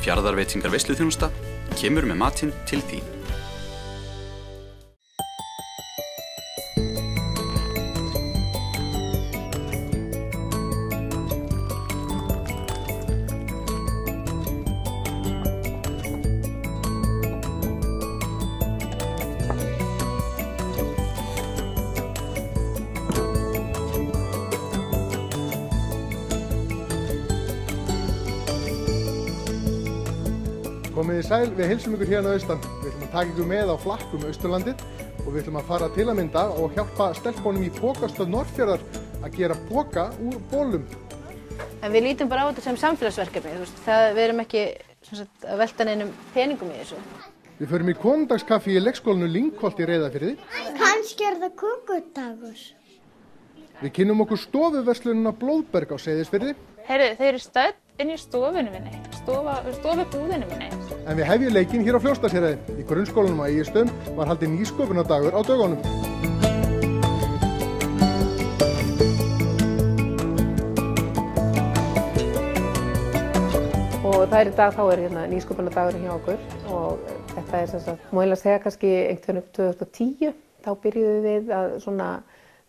Fjarðarveitingar veisluþjónusta kemur með matinn til þín. Komið þið sæl, við heilsum ykkur hérna austan. Við ætlum að taka ykkur með á flakkum Austurlandið og við ætlum að fara til að mynda og hjálpa stelpunum í Pokastöð Norðfjarðar að gera poka úr bolum. En við lítum bara á þetta sem samfélagsverkefni, við erum ekki að velta neinum peningum í þessu. Við förum í konundagskaffi í leikskólanu Lyngholt í Reyðarfirði. Kannski er það kökudagur. Við kynnum okkur stofuverslunina Blóðberg á Seyðisfirði. Heyrðu, þeir eru stödd inn í stofunum minni, stofubúðinu minni. En við hefjum leikinn hér á Fljótsdalshéraði. Í grunnskólanum á Egilsstöðum var haldinn nýsköpunardagur á dögunum. Og það í dag þá hérna nýsköpunardagurinn hjá okkur og þetta sem sagt, má eiginlega segja kannski einhvern veginn 2010, þá byrjuðum við að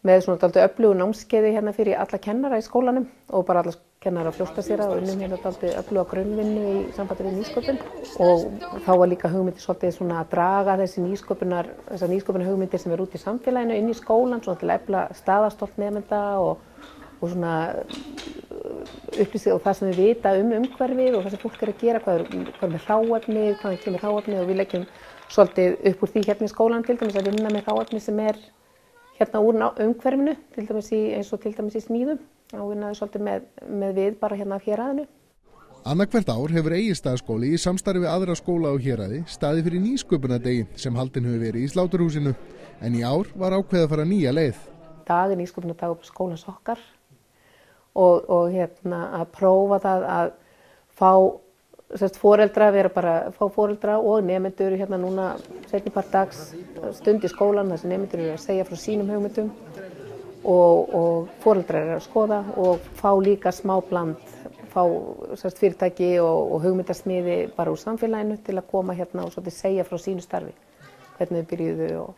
með dálítið öflugu námskeiði hérna fyrir alla kennara í skólanum og bara alla kennara á Fljótsdalshéraði og unnum hérna dálítið öfluga grunnvinnu í sambandi við nýsköpun. Og þá var líka hugmyndir svolítið að draga þessar nýsköpunarhugmyndir sem út í samfélaginu inn í skólan til að efla staðarstolt nemenda og upplýsa og það sem við vita umhverfið og það sem fólk er að gera, hvað er með hráefni, hvaðan kemur hráefni og við leggjum svolítið upp úr því hérna í skólanum til dæmis að vinna með hráefni sem er hérna úr umhverfinu, eins og til dæmis í smíðum og vinnaði svolítið með við bara hérna af héraðinu. Annað hvert ár hefur Egilsstaðaskóli í samstarfi við aðra skóla á héraði staðið fyrir nýsköpunardegi sem haldinn hefur verið í Sláturhúsinu, en í ár var ákveðið að fara nýja leið. Dag er nýsköpunardagur på skólans okkar og hérna að prófa það að fá foreldra, fá foreldra og nemendur hérna núna seinni part dags stund í skólan þar sem nemendur eru að segja frá sínum hugmyndum og foreldrar eru að skoða og fá líka smá bland, fá fyrirtæki og hugmyndasmiði bara úr samfélaginu til að koma hérna og segja frá sínu starfi, hvernig þau byrjuðu og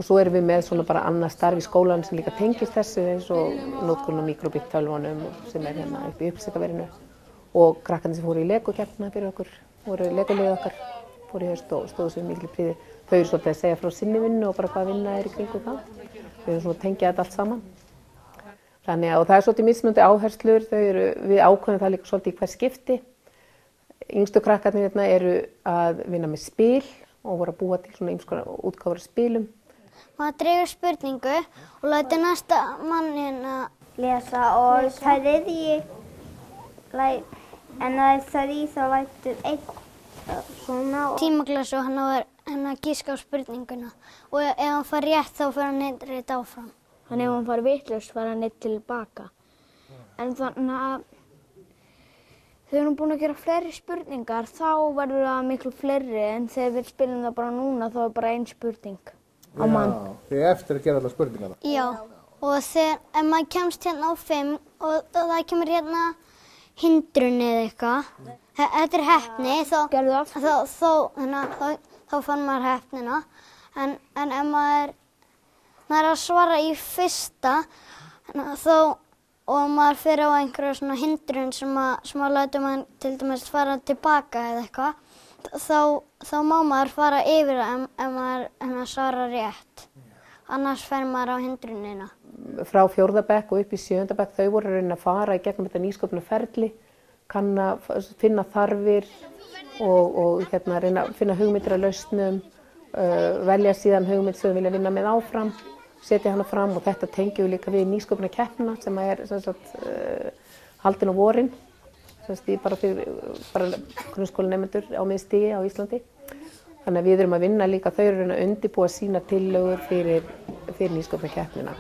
svo erum við með bara annað starf í skólanum sem líka tengist þessu eins og notkun á mikrobit-tölvunum sem er hérna upp í upplýsingaverinu og krakkarnir sem fóru í legokeppnina fyrir okkur, voru legoliðið okkar, fóru í haust og stóðu sér mikil príði. Þau eru svolítið að segja frá sinni vinnu og bara hvað vinna er í kringum það. Við erum að tengja þetta allt saman. Þannig að það er svolítið mismunandi áherslur, við ákveðum það líka svolítið í hver skipti. Yngstu krakkarnir hérna eru að vinna með spil og voru að búa til ýmiss konar útgáfur af spilum. Maður dregur spurningu og lætur næsta mannin að lesa og það en það í þá lætur einn svona tímaglösu og hann að giska á spurninguna og ef hann fær rétt þá fer hann rétt áfram. Þannig ef hann fær vitlaust fær hann tilbaka. En þannig að þegar við erum búin að gera fleiri spurningar þá verður það miklu fleiri en þegar við spilum það bara núna þá er bara ein spurning á mann. Þið eftir að gera allar spurningarna? Já, og ef maður kemst hérna á 5 og það kemur hérna hindrun eða eitthvað, þetta er heppni, þá fann maður heppnina, en ef maður er að svara í fyrsta og maður fer á einhverju svona hindrun sem að lætur maður til dæmis fara tilbaka eða eitthvað, þá má maður fara yfir ef maður svarar rétt, annars fer maður á hindrunina. Frá 4. bekk og upp í 7. bekk þau voru að reyna að fara í gegnum þetta nýsköpunarferli, kanna finna þarfir og reyna að finna hugmyndir að lausnum, velja síðan hugmynd sem þau vilja vinna með áfram, setja hana fram og þetta tengjum við líka við nýsköpunarkeppnina sem er haldin á vorin, bara grunnskólanemendur á miðstigi á Íslandi. Þannig að við erum að vinna líka, þau eru að undirbúa sína tillögur fyrir nýsköpunarkeppnina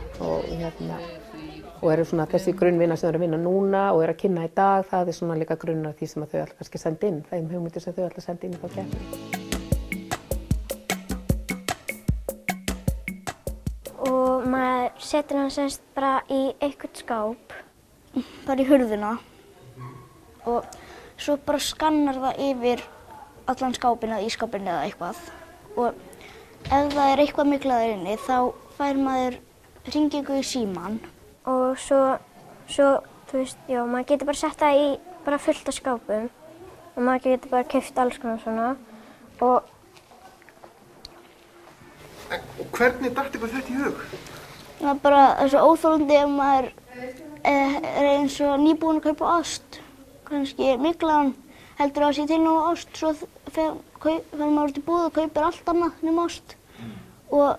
og eru þessi grunnvinna sem þau eru að vinna núna og eru að kynna í dag, það er svona líka grunnar því sem þau ætla kannski að senda inn, þeim hugmyndir sem þau ætla að senda inn í þá keppni. Og maður setur hann semst bara í eitthvað skáp, bara í hurðina og svo bara skannar það yfir allan skápinn eða ísskápinn eða eitthvað. Og ef það er eitthvað miklaður inni þá fær maður hringingu í símann. Og svo, þú veist, já, maður getur bara sett það í bara fullt af skápum og maður getur bara keypt alls konar svona. Og hvernig datt ykkur þetta í hug? Það er bara svo óþolandi ef maður er eins og nýbúinn að kaupa ost. Kannski miklaðan heldur að sé til nógu ost, svo fer maður út í búð og kaupir allt annað nema ost. Og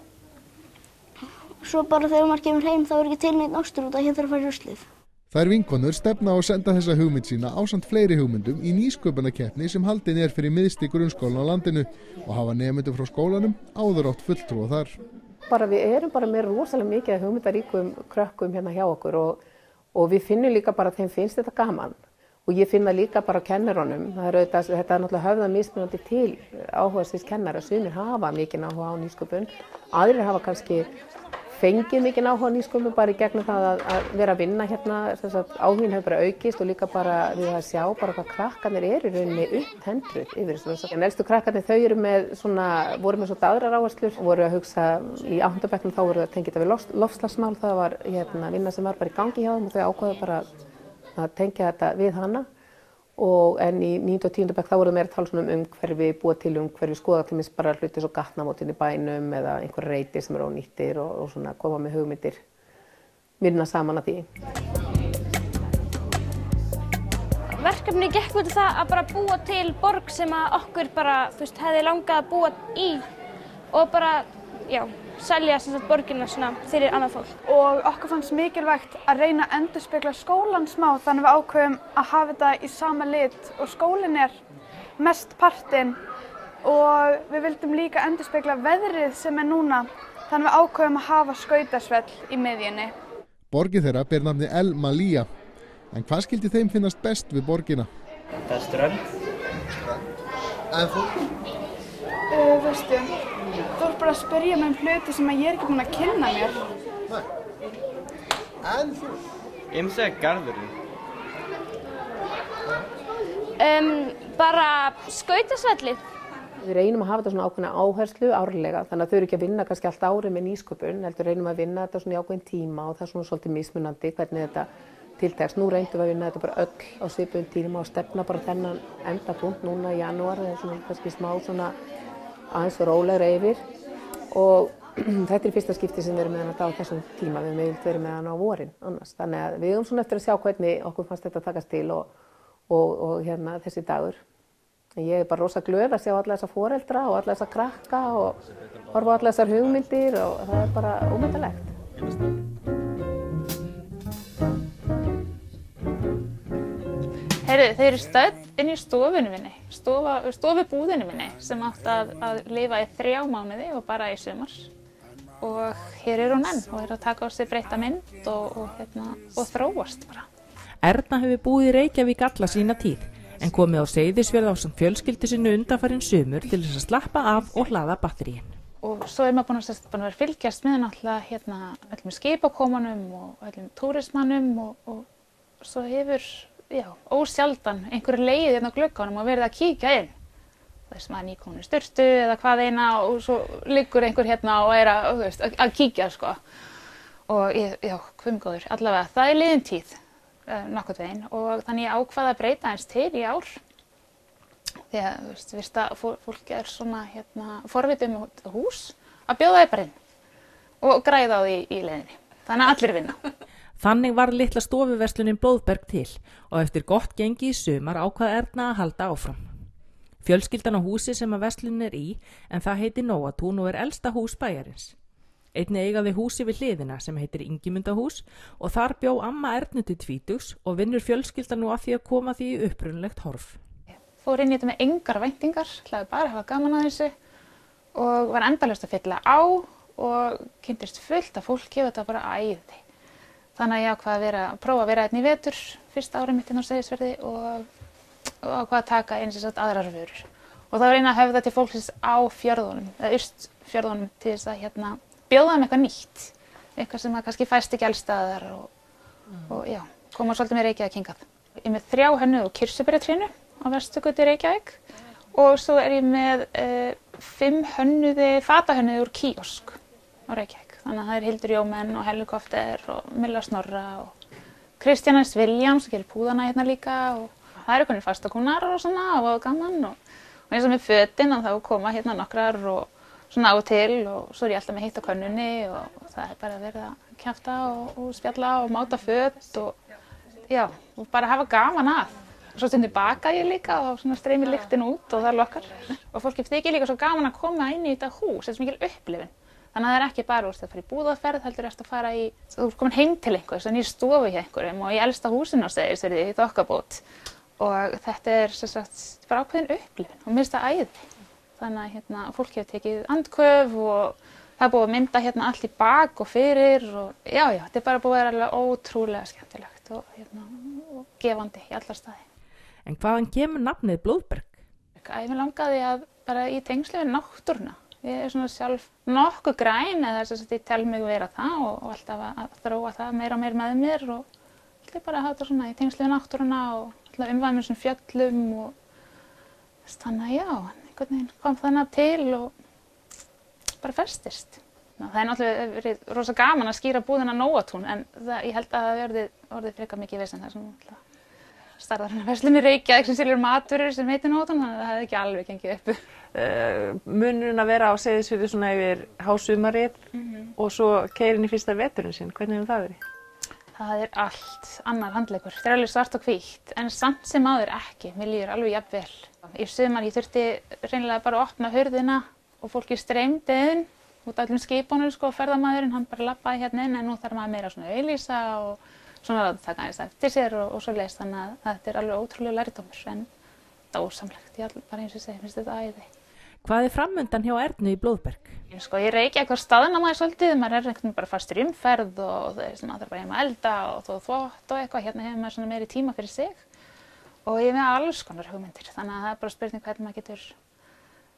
svo bara þegar maður kemur heim þá er ekki til neitt ostur út af hér þarf að fara í ruslið. Þær vinkonur stefna á að senda þessa hugmynd sína ásamt fleiri hugmyndum í nýsköpunarkeppni sem haldin er fyrir miðsti grunnskólan á landinu og hafa nemendur frá skólanum áður átt fulltrúa þar. Við erum bara með rosalega mikið af hugmyndaríkum krökkum hérna hjá okkur og við finnum líka bara að þeim finnst þetta gaman. Og ég finna líka bara á kennurunum, þetta er náttúrulega höfðað mismunandi til áhugasvís kennara, sumir hafa mikinn áhuga á nýsköpun, aðrir hafa kannski fengið mikinn áhuga á nýsköpun bara í gegnum það að vera að vinna hérna, áhuginn hefur bara aukist og líka bara við að sjá bara hvað krakkarnir eru í rauninni upphentruð yfir þessu. En elstu krakkarnir þau eru voru með svona aðrar áherslur og voru að hugsa í 8. bekknum þá voru að tengja þetta við loftslagsmál, það var vinna sem var bara í gangi hjá þeim og þau ákváðu bara að tengja þetta við hana en í 9. og 10. bekk þá voru meira að tala um umhverfi, búa til umhverfi, skoða til minst bara hluti svo gatnamótin í bænum eða einhver reyti sem eru ónýttir og svona koma með hugmyndir, vinna saman að því. Verkefni gekk út af það að bara búa til borg sem að okkur bara, hefði langað að búa í og bara, selja borgina svona fyrir annað fólk. Og okkur fannst mikilvægt að reyna að endurspegla skólann smá þannig við ákveðum að hafa þetta í sama lit og skólinn er mest partinn og við vildum líka endurspegla veðrið sem er núna þannig við ákveðum að hafa skautasvell í miðjunni. Borgin þeirra ber nafni El Malía, en hvað skildi þeim finnast best við borgina? Það er strönd. En þú? Veistu, þú ert bara að spyrja mig hluti sem ég er ekki búin að kynna mér. Nei. En þú? Ég myndi segja garðurinn. Bara skautasvellið. Við reynum að hafa þetta svona ákveðna áherslu árlega, þannig að þau eru ekki að vinna kannski allt árið með nýsköpun, heldur reynum að vinna þetta svona í ákveðin tíma og það er svona svolítið mismunandi hvernig þetta tiltekst. Nú reyndum við að vinna þetta bara öll á svipuðum tíma og stefna bara þennan endapunkt núna í janúar, það er svona kannski smá svona aðeins rólegra yfir og þetta er fyrsta skipti sem við erum með hana á þessum tíma, við höfum eiginlega verið með hana á vorin annars. Þannig að við höfum svona eftir að sjá hvernig okkur fannst þetta takast til og þessi dagur. Ég er bara rosa glöð að sjá alla þessa foreldra og alla þessa krakka og horfa á alla þessar hugmyndir og það er bara ómetanlegt. Þau eru stödd inn í stofunni minni, stofubúðinni minni sem átti að lifa í 3 mánuði og bara í sumar. Og hér er hún enn og er að taka á sig breytta mynd og þróast bara. Erna hefur búið í Reykjavík alla sína tíð en komið á Seyðisfjörð ásamt fjölskyldu sinni undanfarin sumur til þess að slappa af og hlaða batteríin. Og svo er maður búin að fylgjast með náttúrulega öllum skipakomunum og öllum túrismannum og svo hefur ósjaldan einhverju leið hérna á glugganum og verið að kíkja inn. Þess maður nýkomin í sturtu eða hvað eina og svo liggur einhver hérna og er að kíkja sko. Og hvumgóður, allavega það er liðin tíð nokkurn veginn og þannig ég ákvað að breyta eins til í ár. Því að fólk er svona forvitið um hús að bjóða þau bara inn og græða á því í leiðinni. Þannig að allir vinna. Þannig var litla stofuverslunin Blóðberg til og eftir gott gengi í sumar ákvað Erna að halda áfram. Fjölskyldan á húsi sem að verslunin er í en það heitir Nóatún og er elsta hús bæjarins. Einnig eigaði húsi við hliðina sem heitir Ingimundahús og þar bjó amma Ernu til tvítugs og vinnur fjölskyldan nú að því að koma því í upprunalegt horf. Fór inn í þetta með engar væntingar, ætlaði bara að hafa gaman að þessu og var endalaust að fylla á og kynntist fullt af fólki og þetta var bara æði. Þannig að ég ákvað að prófa að vera einn í vetur fyrsta árið mitt inn á Seyðisfirði og ákvað að taka eins og aðrar vörur. Og það var eina að höfða til fólksins á fjörðunum, eða Austfjörðunum til þess að bjóða þeim eitthvað nýtt. Eitthvað sem kannski fæst ekki alls staðar og koma svolítið með Reykjavík hingað. Ég er með 3 hönnuð og kirsuberjatrénu á á Vesturgötu í Reykjavík og svo er ég með 5 fatahönnuði úr kiosk á Reykjavík. Þannig að það er Hildur Jómenn og Helikopter og Milla Snorra og Kristjana S. Williams sem gerir púðana hérna líka og það eru konir fastakúnar og svona og gaman og eins og með fötin að þá koma hérna nokkrar og svona á og til og svo er ég alltaf með heitt á könnunni og það er bara verið að kjafta og spjalla og máta föt og já, og bara hafa gaman að. Svo stundum baka ég líka og svona streymir lyktin út og það lokkar. Og fólki þykir líka svo gaman að koma inn í þetta hús, þetta er svo mikil upplifun. Þannig að það er ekki bara að fara í búðaferð, heldur eftir að fara í, þú ert komin heim til einhvers, þannig í stofu hjá einhverjum og í elsta húsinu á Seyðisfirði í Þokkabót. Og þetta er sem sagt bara ákveðin upplifun og mér finnst það æði. Þannig að fólk hefur tekið andköf og það er búið að mynda hérna allt í bak og fyrir og já, þetta er bara búið að vera alveg ótrúlega skemmtilegt og gefandi í alla staði. En hvaðan kemur nafnið Blóðberg? Mér langaði að bara í tengslu við náttúruna. Ég er svona sjálf nokkuð græn eða þess að ég tel mig vera það og alltaf að þróa það meira og meira með mér og ætla bara að hafa þetta svona í tengslu við náttúruna og ætla umvæða mér svona fjöllum og þannig að já, einhvern veginn kom þannig til og bara festist. Það er náttúrulega verið rosa gaman að skýra búðina Nóatún en ég held að það orðið frekar mikið vesen þar sem starðar hérna verslun í Reykjavík sem selur matvörur sem heitir Nóatún þannig að það hefði ekki alveg gengið upp. Munurinn að vera á Seyðisfirði svona yfir hásumarið og svo keyrin í fyrsta veturinn sinn, hvernig hefur það verið? Það er allt annar handleikur, þetta er alveg svart og hvítt en samt sem áður ekki, mér líður alveg jafn vel. Í sumar ég þurfti reynilega bara að opna hurðina og fólki streymdi inn út af öllum skipunum og ferðamaðurinn hann bara labbaði hérna inn en nú þarf maður meira svona að auglýsa og svona að taka aðeins eftir sér og svo leiðist þannig að þetta er alveg ótrúlega lærdómur en dásamlegt, bara eins og segi, finnst þetta æði. Hvað er framundan hjá Ernu í Blóðberg? Ég reykja eitthvað staðnamaður svolítið, maður er einhvern bara fastur í umferð og maður þarf bara heima að elda og þvott og eitthvað, hérna hefur maður svona meiri tíma fyrir sig og ég er með alls konar hugmyndir þannig að það er bara spurning hvernig maður getur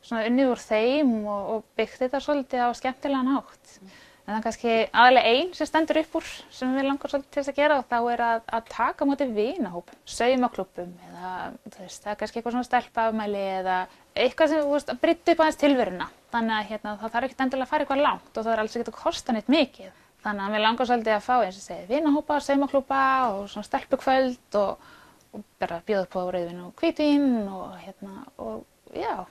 svona unnið úr þeim og byggt þetta svolítið á skemmtilegan hátt. En það er kannski aðalega ein sem stendur upp úr sem við langar svolítið til þess að gera og þá er að taka á móti vinahópum, saumaklúbbum eða það er kannski eitthvað svona stelpuafmæli eða eitthvað sem að brydda upp aðeins tilveruna. Þannig að það þarf ekkert endilega að fara eitthvað langt og það er alls ekkert að kosta neitt mikið. Þannig að við langar svolítið að fá eins og segja vinahópa, saumaklúbba og svona stelpukvöld og bara bjóða upp á rauðvín og hvítvín og já,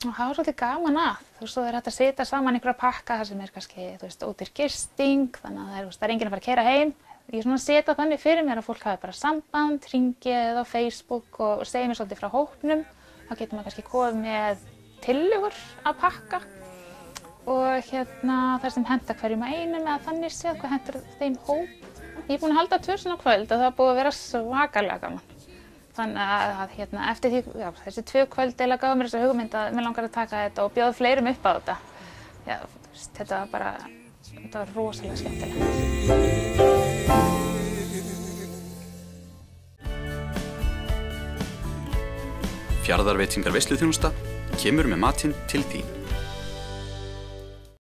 og hafa svolítið gaman að. Svo er hægt að setja saman einhverja pakka þar sem er kannski, ódýr gisting, þannig að það er enginn að fara að keyra heim. Ég svona setja þannig fyrir mér að fólk hafi bara samband, hringi eða á Facebook og segja mér svolítið frá hópnum. Þá getur maður kannski komið með tillögur að pakka og þar sem henta hverjum að einum eða þannig séð hvað hentar þeim hóp. Ég er búin að halda 2 svona kvöld og það er búið að vera svakalega gaman. Þannig að eftir því, þessi 2 kvöld eiginlega gáðu mér þessa hugmynd að mér langar að taka þetta og bjóða fleirum upp á þetta. Já, þetta var rosalega skemmtilegt. Fjarðarveitingar veisluþjónusta kemur með matinn til þín.